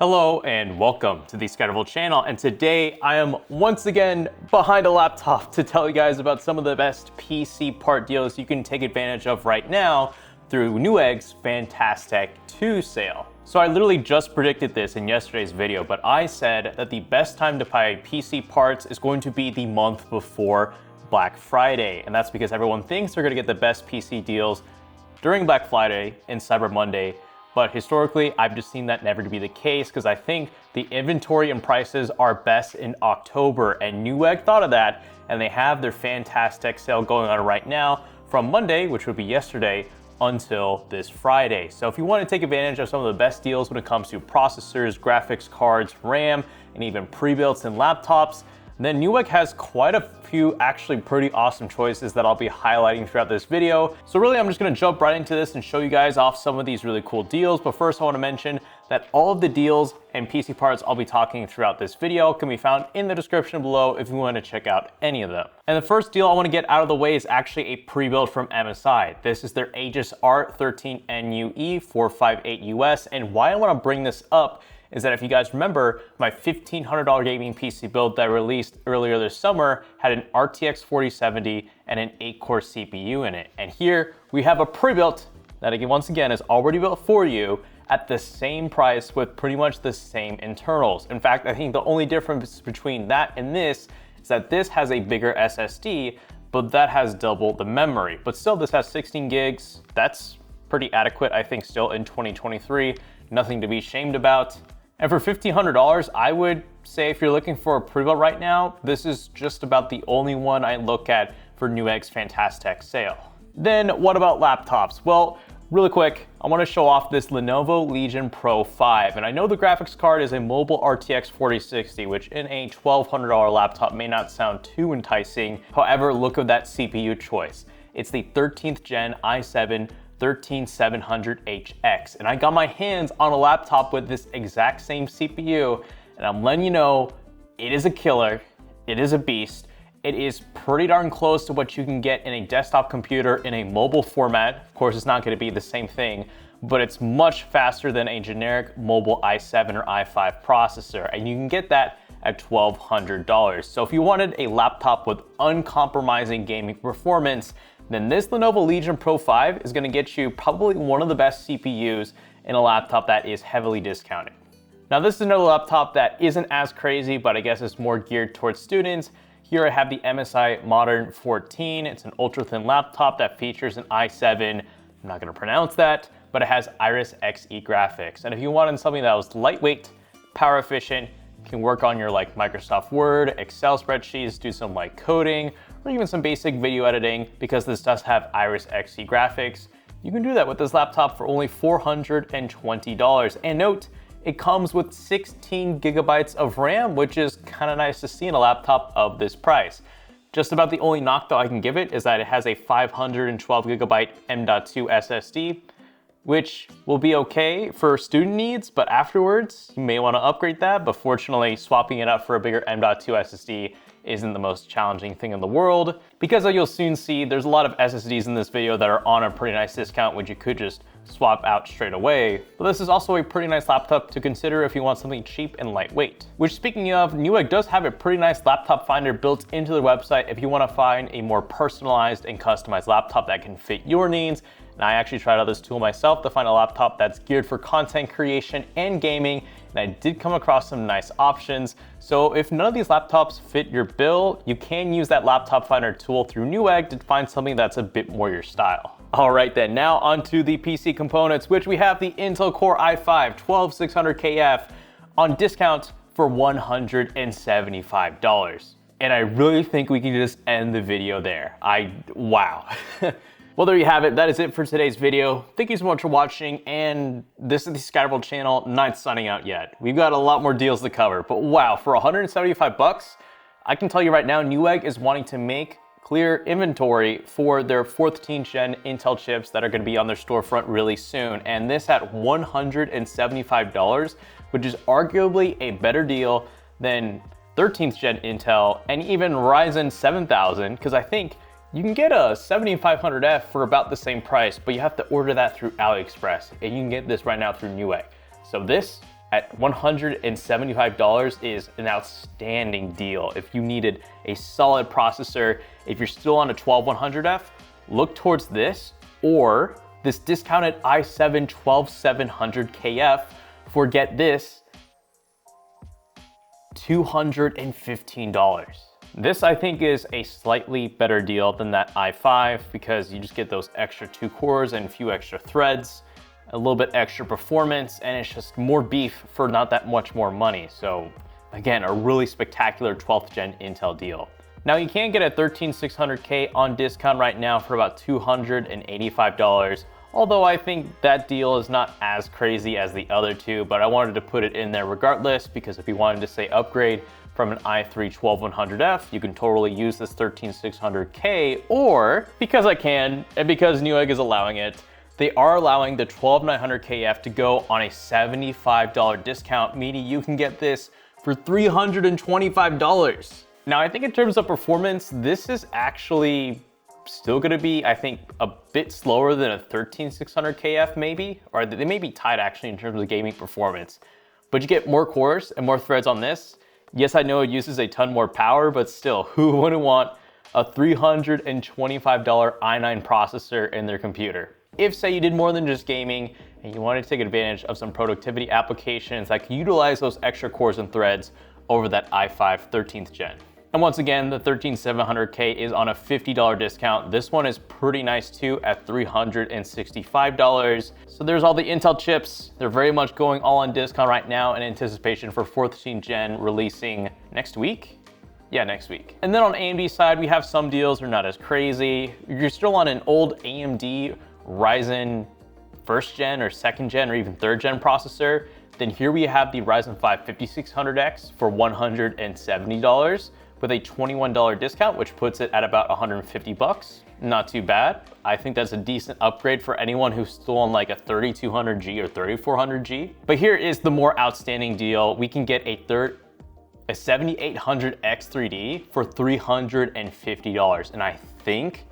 Hello and welcome to the Scatterable channel, and today I am once again behind a laptop to tell you guys about some of the best PC part deals you can take advantage of right now through Newegg's Fantastech II sale. So I literally just predicted this in yesterday's video, but I said that the best time to buy PC parts is going to be the month before Black Friday, and that's because everyone thinks they're going to get the best PC deals during Black Friday and Cyber Monday. But historically, I've just seen that never to be the case because I think the inventory and prices are best in October, and Newegg thought of that, and they have their Fantastech sale going on right now from Monday, which would be yesterday, until this Friday. So if you want to take advantage of some of the best deals when it comes to processors, graphics cards, RAM, and even pre-builts and laptops, then Newegg has quite a few actually pretty awesome choices that I'll be highlighting throughout this video. So really, I'm just gonna jump right into this and show you guys off some of these really cool deals. But first, I wanna mention that all of the deals and PC parts I'll be talking throughout this video can be found in the description below if you wanna check out any of them. And the first deal I wanna get out of the way is actually a pre-built from MSI. This is their Aegis R13 NUE 458 US, and why I wanna bring this up is that if you guys remember, my $1,500 gaming PC build that I released earlier this summer had an RTX 4070 and an 8-core CPU in it. And here we have a pre-built that again, once again, is already built for you at the same price with pretty much the same internals. In fact, I think the only difference between that and this is that this has a bigger SSD, but that has double the memory. But still, this has 16 gigs. That's pretty adequate, I think, still in 2023. Nothing to be ashamed about. And for $1,500, I would say if you're looking for a pre-built right now, this is just about the only one I look at for Newegg's Fantastech sale. Then what about laptops? Well, really quick, I want to show off this Lenovo Legion Pro 5. And I know the graphics card is a mobile RTX 4060, which in a $1,200 laptop may not sound too enticing. However, look at that CPU choice. It's the 13th gen i7 13700HX, and I got my hands on a laptop with this exact same CPU, and I'm letting you know, it is a killer, it is a beast, it is pretty darn close to what you can get in a desktop computer in a mobile format. Of course, it's not gonna be the same thing, but it's much faster than a generic mobile i7 or i5 processor, and you can get that at $1,200. So if you wanted a laptop with uncompromising gaming performance, then this Lenovo Legion Pro 5 is gonna get you probably one of the best CPUs in a laptop that is heavily discounted. Now, this is another laptop that isn't as crazy, but I guess it's more geared towards students. Here I have the MSI Modern 14. It's an ultra thin laptop that features an i7, I'm not gonna pronounce that, but it has Iris Xe graphics. And if you wanted something that was lightweight, power efficient, can work on your like Microsoft Word, Excel spreadsheets, do some like coding, or even some basic video editing, because this does have Iris Xe graphics, you can do that with this laptop for only $420. And note, it comes with 16 gigabytes of RAM, which is kind of nice to see in a laptop of this price. Just about the only knock though I can give it is that it has a 512 gigabyte M.2 SSD, which will be okay for student needs, but afterwards you may want to upgrade that. But fortunately, swapping it out for a bigger M.2 SSD isn't the most challenging thing in the world, because as you'll soon see, there's a lot of SSDs in this video that are on a pretty nice discount, which you could just swap out straight away. But this is also a pretty nice laptop to consider if you want something cheap and lightweight. Which, speaking of, Newegg does have a pretty nice laptop finder built into their website if you want to find a more personalized and customized laptop that can fit your needs. And I actually tried out this tool myself to find a laptop that's geared for content creation and gaming, and I did come across some nice options. So if none of these laptops fit your bill, you can use that laptop finder tool through Newegg to find something that's a bit more your style. All right then, now onto the PC components, which we have the Intel Core i5 12600KF on discount for $175. And I really think we can just end the video there. Wow. Well, there you have it. That is it for today's video. Thank you so much for watching, and this is the Scatterable channel, not signing out yet. We've got a lot more deals to cover, but wow, for 175 bucks, I can tell you right now, Newegg is wanting to make clear inventory for their 14th gen Intel chips that are gonna be on their storefront really soon. And this at $175, which is arguably a better deal than 13th gen Intel and even Ryzen 7000, because I think you can get a 7500F for about the same price, but you have to order that through AliExpress, and you can get this right now through Newegg. So this at $175 is an outstanding deal. If you needed a solid processor, if you're still on a 12100F, look towards this or this discounted i7 12700KF for, get this, $215. This I think is a slightly better deal than that i5 because you just get those extra 2 cores and a few extra threads, a little bit extra performance, and it's just more beef for not that much more money. So again, a really spectacular 12th gen Intel deal. Now you can get a 13600K on discount right now for about $285. Although I think that deal is not as crazy as the other two, but I wanted to put it in there regardless because if you wanted to say upgrade from an i3 12100F, you can totally use this 13600K, or because I can and because Newegg is allowing it, they are allowing the 12900KF to go on a $75 discount, meaning you can get this for $325. Now I think in terms of performance, this is actually still gonna be, I think, a bit slower than a 13600KF maybe, or they may be tied actually in terms of gaming performance. But you get more cores and more threads on this. Yes, I know it uses a ton more power, but still, who wouldn't want a $325 i9 processor in their computer? If, say, you did more than just gaming and you wanted to take advantage of some productivity applications that can utilize those extra cores and threads over that i5 13th gen. And once again, the 13700K is on a $50 discount. This one is pretty nice too at $365. So there's all the Intel chips. They're very much going all on discount right now in anticipation for 14th gen releasing next week. Yeah, next week. And then on AMD side, we have some deals that are not as crazy. You're still on an old AMD Ryzen 1st gen or 2nd gen or even 3rd gen processor. Then here we have the Ryzen 5 5600X for $170 with a $21 discount, which puts it at about 150 bucks. Not too bad. I think that's a decent upgrade for anyone who's still on like a 3200G or 3400G. But here is the more outstanding deal. We can get a 7800X3D for $350. And I think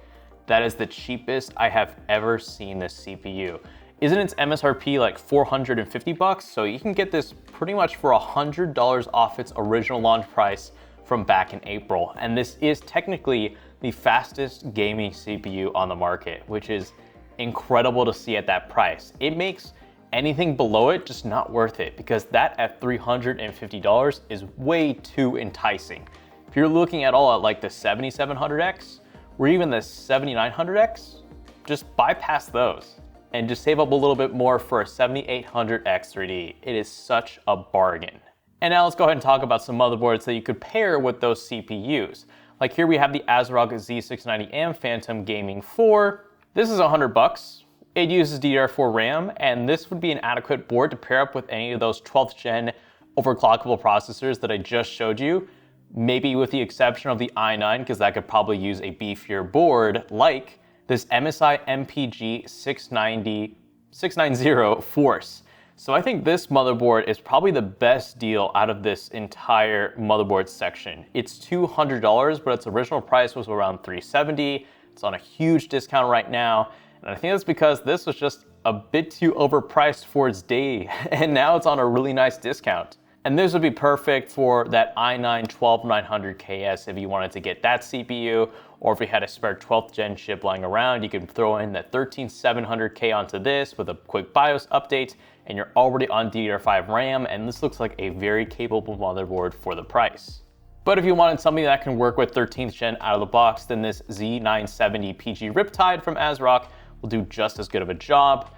that is the cheapest I have ever seen this CPU. Isn't its MSRP like 450 bucks? So you can get this pretty much for $100 off its original launch price from back in April. And this is technically the fastest gaming CPU on the market, which is incredible to see at that price. It makes anything below it just not worth it because that at $350 is way too enticing. If you're looking at all at like the 7700X or even the 7900X, just bypass those and just save up a little bit more for a 7800X3D. It is such a bargain. And now let's go ahead and talk about some motherboards that you could pair with those CPUs. Like here we have the ASRock Z690M Phantom Gaming 4. This is 100 bucks. It uses DDR4 RAM, and this would be an adequate board to pair up with any of those 12th gen overclockable processors that I just showed you. Maybe with the exception of the i9, because that could probably use a beefier board like this MSI MPG 690 Force. So I think this motherboard is probably the best deal out of this entire motherboard section. It's $200, but its original price was around $370. It's on a huge discount right now. And I think that's because this was just a bit too overpriced for its day. And now it's on a really nice discount. And this would be perfect for that i9 12900KS if you wanted to get that CPU, or if you had a spare 12th gen chip lying around, you can throw in that 13700K onto this with a quick BIOS update, and you're already on DDR5 RAM, and this looks like a very capable motherboard for the price. But if you wanted something that can work with 13th gen out of the box, then this Z970 PG Riptide from ASRock will do just as good of a job,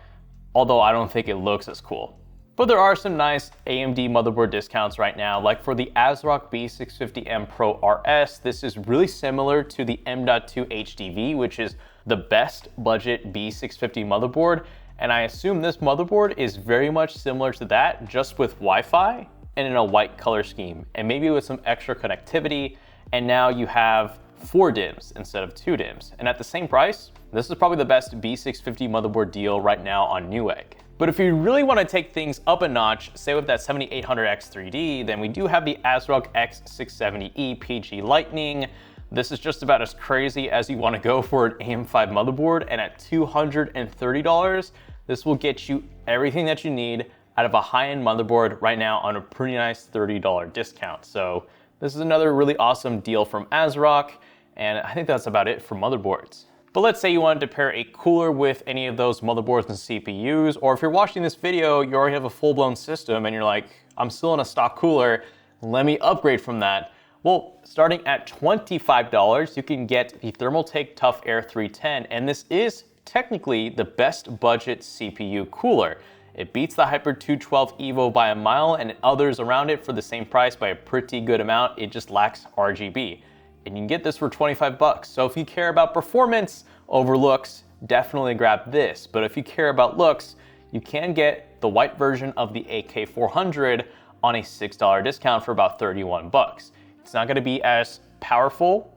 although I don't think it looks as cool. But there are some nice AMD motherboard discounts right now, like for the ASRock B650M Pro RS. This is really similar to the M.2 HDV, which is the best budget B650 motherboard. And I assume this motherboard is very much similar to that, just with Wi-Fi and in a white color scheme, and maybe with some extra connectivity. And now you have 4 DIMMs instead of 2 DIMMs. And at the same price, this is probably the best B650 motherboard deal right now on Newegg. But if you really want to take things up a notch, say with that 7800X3D, then we do have the ASRock X670E PG Lightning. This is just about as crazy as you want to go for an AM5 motherboard, and at $230, this will get you everything that you need, out of a high-end motherboard right now on a pretty nice $30 discount. So this is another really awesome deal from ASRock, and I think that's about it for motherboards. But let's say you wanted to pair a cooler with any of those motherboards and CPUs, or if you're watching this video, you already have a full-blown system and you're like, I'm still in a stock cooler, let me upgrade from that. Well, starting at $25, you can get the Thermaltake Tough Air 310, and this is technically the best budget CPU cooler. It beats the Hyper 212 Evo by a mile and others around it for the same price by a pretty good amount. It just lacks RGB. And you can get this for 25 bucks. So if you care about performance over looks, definitely grab this. But if you care about looks, you can get the white version of the AK400 on a $6 discount for about 31 bucks. It's not gonna be as powerful,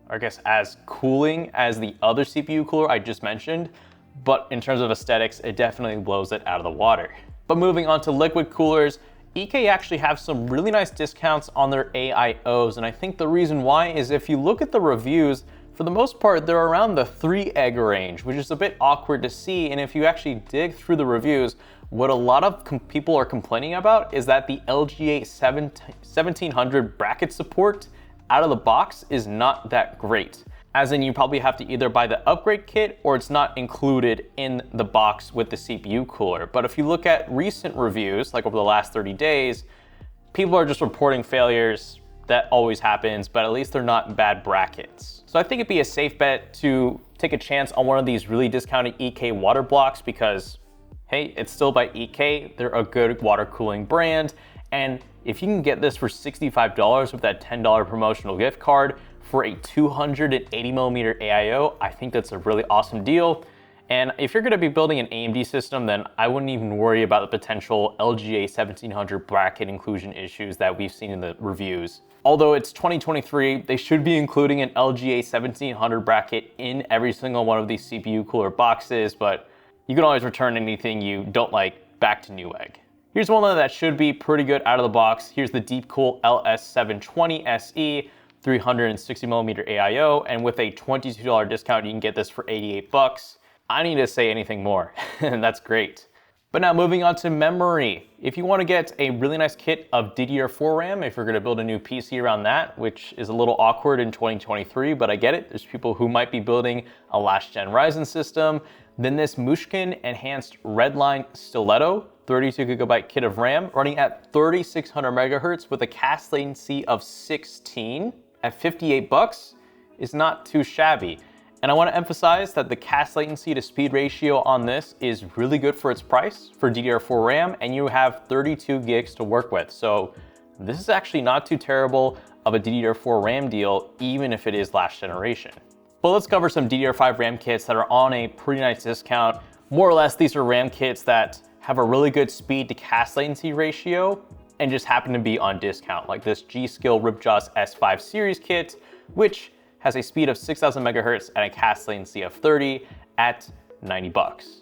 or I guess as cooling as the other CPU cooler I just mentioned, but in terms of aesthetics, it definitely blows it out of the water. But moving on to liquid coolers, EK actually have some really nice discounts on their AIOs, and I think the reason why is if you look at the reviews, for the most part, they're around the 3 egg range, which is a bit awkward to see, and if you actually dig through the reviews, what a lot of people are complaining about is that the LGA 1700 bracket support out of the box is not that great. As in, you probably have to either buy the upgrade kit or it's not included in the box with the CPU cooler. But if you look at recent reviews, like over the last 30 days, people are just reporting failures. That always happens, but at least they're not bad brackets. So I think it'd be a safe bet to take a chance on one of these really discounted EK water blocks because, hey, it's still by EK. They're a good water cooling brand. And if you can get this for $65 with that $10 promotional gift card, for a 280mm AIO, I think that's a really awesome deal. And if you're gonna be building an AMD system, then I wouldn't even worry about the potential LGA 1700 bracket inclusion issues that we've seen in the reviews. Although it's 2023, they should be including an LGA 1700 bracket in every single one of these CPU cooler boxes, but you can always return anything you don't like back to Newegg. Here's one that should be pretty good out of the box. Here's the Deepcool LS720 SE. 360mm AIO, and with a $22 discount, you can get this for 88 bucks. I need to say anything more, and that's great. But now moving on to memory. If you want to get a really nice kit of DDR4 RAM, if you're going to build a new PC around that, which is a little awkward in 2023, but I get it. There's people who might be building a last gen Ryzen system. Then this Mushkin Enhanced Redline Stiletto 32GB kit of RAM running at 3600 megahertz with a cast latency of 16 at 58 bucks is not too shabby. And I want to emphasize that the cast latency to speed ratio on this is really good for its price for DDR4 RAM, and you have 32 gigs to work with. So this is actually not too terrible of a DDR4 RAM deal, even if it is last generation. But let's cover some DDR5 RAM kits that are on a pretty nice discount. More or less, these are RAM kits that have a really good speed to cast latency ratio and just happen to be on discount, like this G.Skill Ripjaws S5 series kit, which has a speed of 6000 megahertz and a cast latency of 30 at 90 bucks.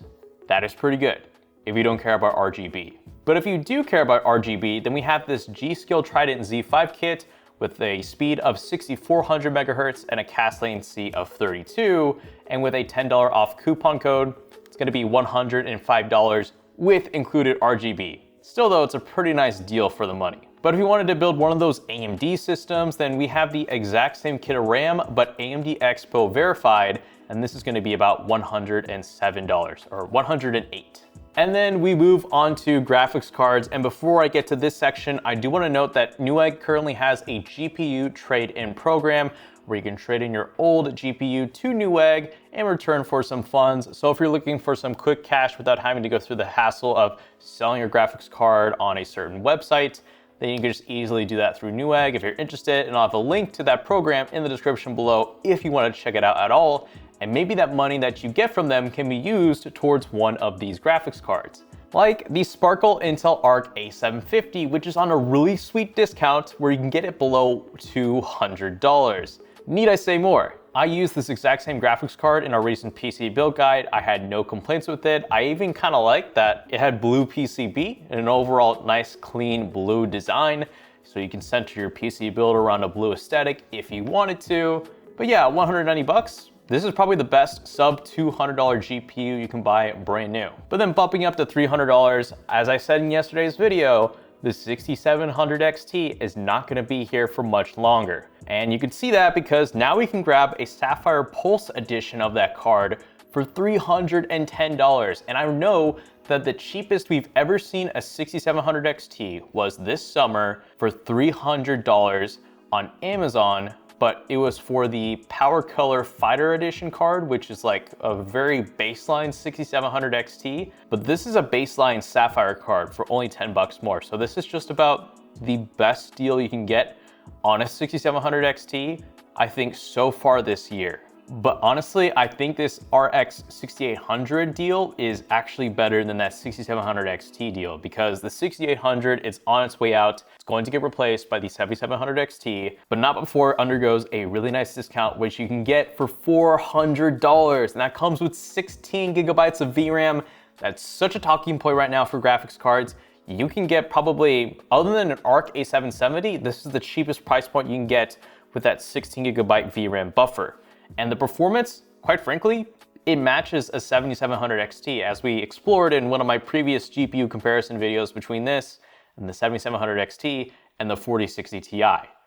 That is pretty good if you don't care about RGB. But if you do care about RGB, then we have this G.Skill Trident Z5 kit with a speed of 6400 megahertz and a cast latency of 32, and with a $10 off coupon code, it's gonna be $105 with included RGB. Still though, it's a pretty nice deal for the money. But if you wanted to build one of those AMD systems, then we have the exact same kit of RAM, but AMD Expo verified, and this is gonna be about $107 or $108. And then we move on to graphics cards. And before I get to this section, I do want to note that Newegg currently has a GPU Trade In program where you can trade in your old GPU to Newegg in return for some funds. So if you're looking for some quick cash without having to go through the hassle of selling your graphics card on a certain website, then you can just easily do that through Newegg if you're interested. And I'll have a link to that program in the description below if you want to check it out at all. And maybe that money that you get from them can be used towards one of these graphics cards. Like the Sparkle Intel Arc A750, which is on a really sweet discount where you can get it below $200. Need I say more? I used this exact same graphics card in our recent PC build guide. I had no complaints with it. I even kind of liked that it had blue PCB and an overall nice clean blue design. So you can center your PC build around a blue aesthetic if you wanted to. But yeah, 190 bucks. This is probably the best sub $200 GPU you can buy brand new. But then bumping up to $300, as I said in yesterday's video, the 6700 XT is not gonna be here for much longer. And you can see that because now we can grab a Sapphire Pulse edition of that card for $310. And I know that the cheapest we've ever seen a 6700 XT was this summer for $300 on Amazon, but it was for the Power Color Fighter Edition card, which is like a very baseline 6700 XT. But this is a baseline Sapphire card for only 10 bucks more. So this is just about the best deal you can get on a 6700 XT, I think, so far this year. But honestly, I think this RX 6800 deal is actually better than that 6700 XT deal, because the 6800 is on its way out. It's going to get replaced by the 7700 XT, but not before it undergoes a really nice discount, which you can get for $400. And that comes with 16 gigabytes of VRAM. That's such a talking point right now for graphics cards. You can get probably, other than an ARC A770, this is the cheapest price point you can get with that 16 gigabyte VRAM buffer. And the performance, quite frankly, it matches a 7700 XT, as we explored in one of my previous GPU comparison videos between this and the 7700 XT and the 4060 Ti.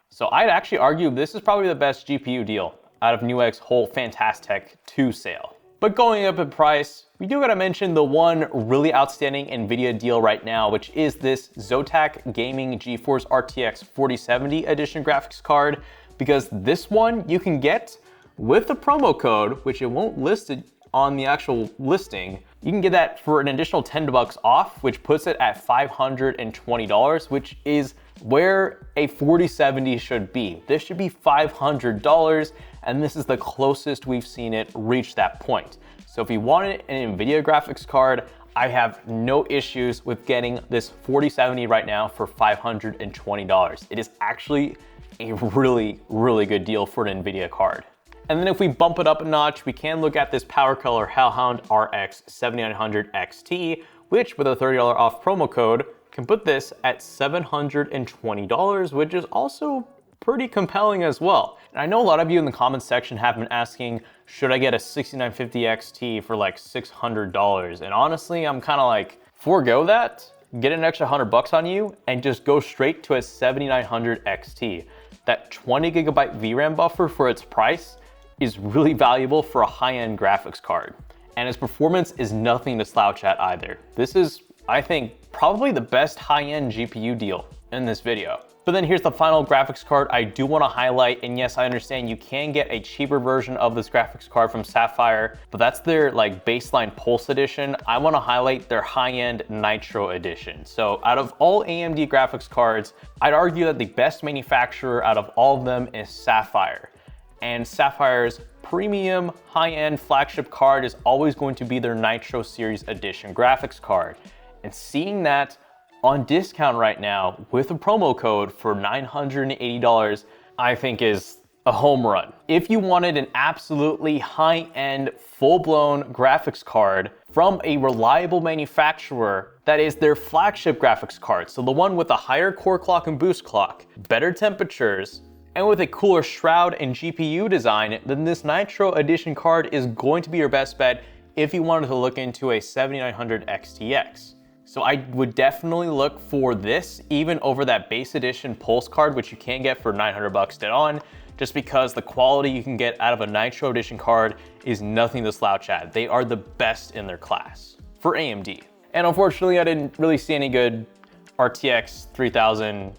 So I'd actually argue this is probably the best GPU deal out of Newegg's whole Fantastech II sale. But going up in price, we do gotta mention the one really outstanding NVIDIA deal right now, which is this Zotac Gaming GeForce RTX 4070 edition graphics card, because this one you can get with the promo code, which it won't list it on the actual listing. You can get that for an additional 10 bucks off, which puts it at $520, which is where a 4070 should be. This should be $500, and this is the closest we've seen it reach that point. So if you wanted an NVIDIA graphics card, I have no issues with getting this 4070 right now for $520. It is actually a really, really good deal for an NVIDIA card. And then if we bump it up a notch, we can look at this Power Color Hellhound RX 7900 XT, which with a $30 off promo code can put this at $720, which is also pretty compelling as well. And I know a lot of you in the comments section have been asking, should I get a 6950 XT for like $600? And honestly, I'm kind of like, forego that, get an extra 100 bucks on you, and just go straight to a 7900 XT. That 20 gigabyte VRAM buffer for its price is really valuable for a high-end graphics card. And its performance is nothing to slouch at either. This is, I think, probably the best high-end GPU deal in this video. But then here's the final graphics card I do want to highlight, and yes, I understand you can get a cheaper version of this graphics card from Sapphire, but that's their like baseline Pulse edition. I want to highlight their high-end Nitro edition. So out of all AMD graphics cards, I'd argue that the best manufacturer out of all of them is Sapphire. And Sapphire's premium high-end flagship card is always going to be their Nitro Series Edition graphics card. And seeing that on discount right now with a promo code for $980, I think is a home run. If you wanted an absolutely high-end, full-blown graphics card from a reliable manufacturer, that is their flagship graphics card, so the one with a higher core clock and boost clock, better temperatures, and with a cooler shroud and GPU design, then this Nitro Edition card is going to be your best bet if you wanted to look into a 7900 XTX. So I would definitely look for this even over that base edition Pulse card, which you can get for 900 bucks dead on, just because the quality you can get out of a Nitro Edition card is nothing to slouch at. They are the best in their class for AMD. And unfortunately, I didn't really see any good RTX 3000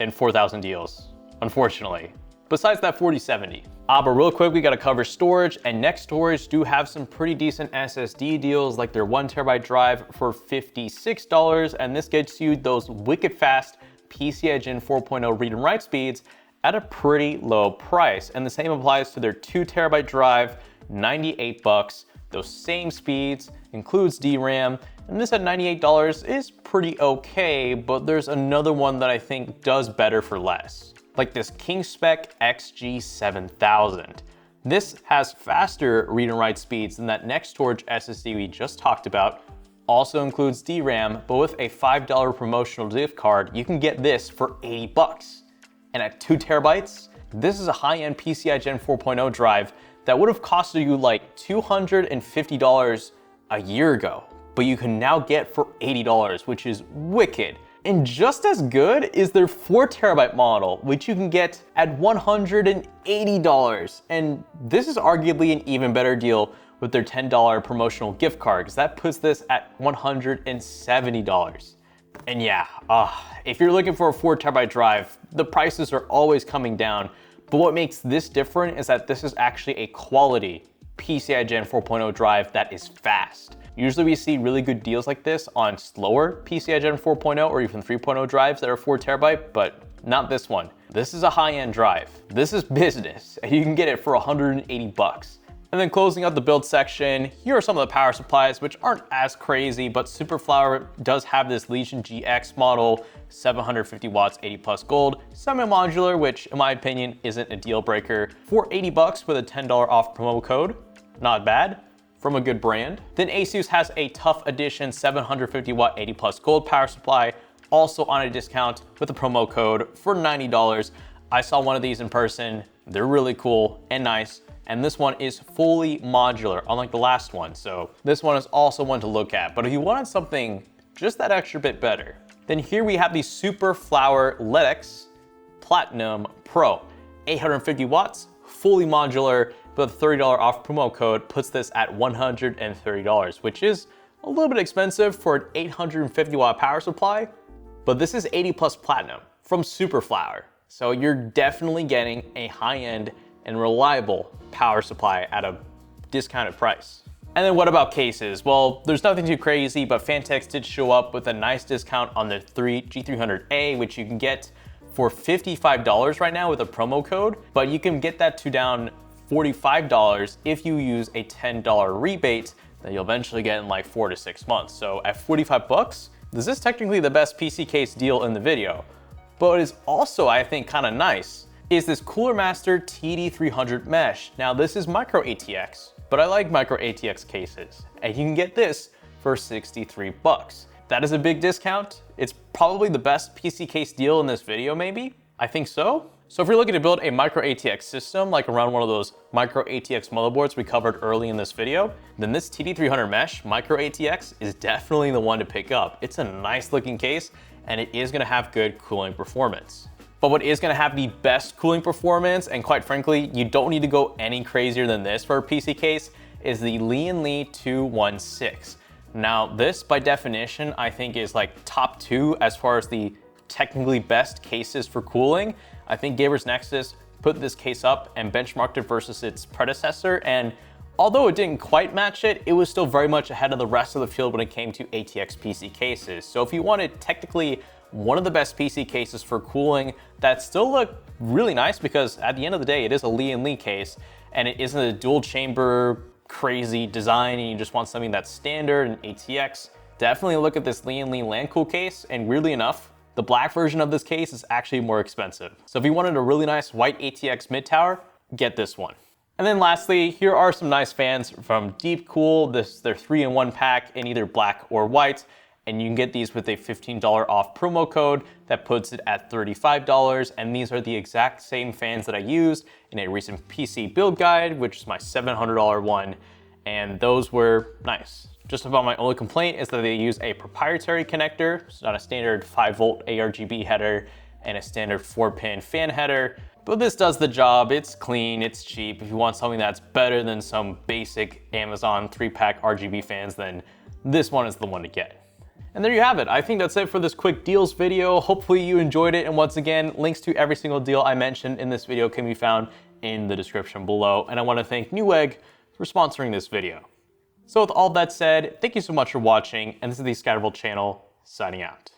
and 4000 deals, unfortunately, besides that 4070. But real quick, we gotta cover storage, and Next Storage do have some pretty decent SSD deals, like their 1TB drive for $56, and this gets you those wicked fast PCI Gen 4.0 read and write speeds at a pretty low price. And the same applies to their 2TB drive, 98 bucks. Those same speeds, includes DRAM, and this at $98 is pretty okay, but there's another one that I think does better for less, like this KingSpec XG7000. This has faster read and write speeds than that Next Storage SSD we just talked about, also includes DRAM, but with a $5 promotional gift card, you can get this for 80 bucks. And at 2 terabytes, this is a high-end PCI Gen 4.0 drive that would have costed you like $250 a year ago, but you can now get for $80, which is wicked. And just as good is their 4TB model, which you can get at $180. And this is arguably an even better deal with their $10 promotional gift card, because that puts this at $170. And yeah, if you're looking for a 4TB drive, the prices are always coming down. But what makes this different is that this is actually a quality PCI Gen 4.0 drive that is fast. Usually we see really good deals like this on slower PCI Gen 4.0 or even 3.0 drives that are 4TB, but not this one. This is a high-end drive. This is business, and you can get it for 180 bucks. And then closing out the build section, here are some of the power supplies, which aren't as crazy, but Superflower does have this Legion GX model, 750 watts, 80 plus gold, semi-modular, which in my opinion isn't a deal breaker, for 80 bucks with a $10 off promo code. Not bad, from a good brand. Then ASUS has a Tough Edition 750 watt, 80 plus gold power supply, also on a discount with a promo code for $90. I saw one of these in person. They're really cool and nice. And this one is fully modular, unlike the last one. So this one is also one to look at. But if you wanted something just that extra bit better, then here we have the Superflower LEDX Platinum Pro. 850 watts, fully modular, but a $30 off promo code puts this at $130, which is a little bit expensive for an 850 watt power supply, but this is 80 plus platinum from Superflower. So you're definitely getting a high-end and reliable power supply at a discounted price. And then what about cases? Well, there's nothing too crazy, but Fantex did show up with a nice discount on the G300A, which you can get for $55 right now with a promo code, but you can get that to down $45 if you use a $10 rebate that you'll eventually get in like 4 to 6 months. So at 45 bucks, this is technically the best PC case deal in the video. But what is also, I think, kind of nice is this Cooler Master TD300 mesh. Now this is micro ATX, but I like micro ATX cases, and you can get this for 63 bucks. That is a big discount. It's probably the best PC case deal in this video, maybe. I think so. So if you're looking to build a micro ATX system, like around one of those micro ATX motherboards we covered early in this video, then this TD300 mesh micro ATX is definitely the one to pick up. It's a nice looking case, and it is gonna have good cooling performance. But what is gonna have the best cooling performance, and quite frankly, you don't need to go any crazier than this for a PC case, is the Lee 216. Now this, by definition, I think is like top 2 as far as the technically best cases for cooling. I think Gamers Nexus put this case up and benchmarked it versus its predecessor, and although it didn't quite match it, it was still very much ahead of the rest of the field when it came to ATX PC cases. So if you wanted technically one of the best PC cases for cooling that still look really nice, because at the end of the day, it is a Lee case, and it isn't a dual chamber crazy design, and you just want something that's standard and ATX, definitely look at this Lee Land Cool case. And weirdly enough, the black version of this case is actually more expensive. So if you wanted a really nice white ATX mid tower, get this one. And then lastly, here are some nice fans from Deep Cool. This their 3-in-1 pack in either black or white. And you can get these with a $15 off promo code that puts it at $35. And these are the exact same fans that I used in a recent PC build guide, which is my $700 one. And those were nice. Just about my only complaint is that they use a proprietary connector. It's not a standard 5-volt ARGB header and a standard 4-pin fan header. But this does the job. It's clean, it's cheap. If you want something that's better than some basic Amazon 3-pack RGB fans, then this one is the one to get. And there you have it. I think that's it for this quick deals video. Hopefully you enjoyed it. And once again, links to every single deal I mentioned in this video can be found in the description below. And I want to thank Newegg for sponsoring this video. So with all that said, thank you so much for watching. And this is the Scatterable channel signing out.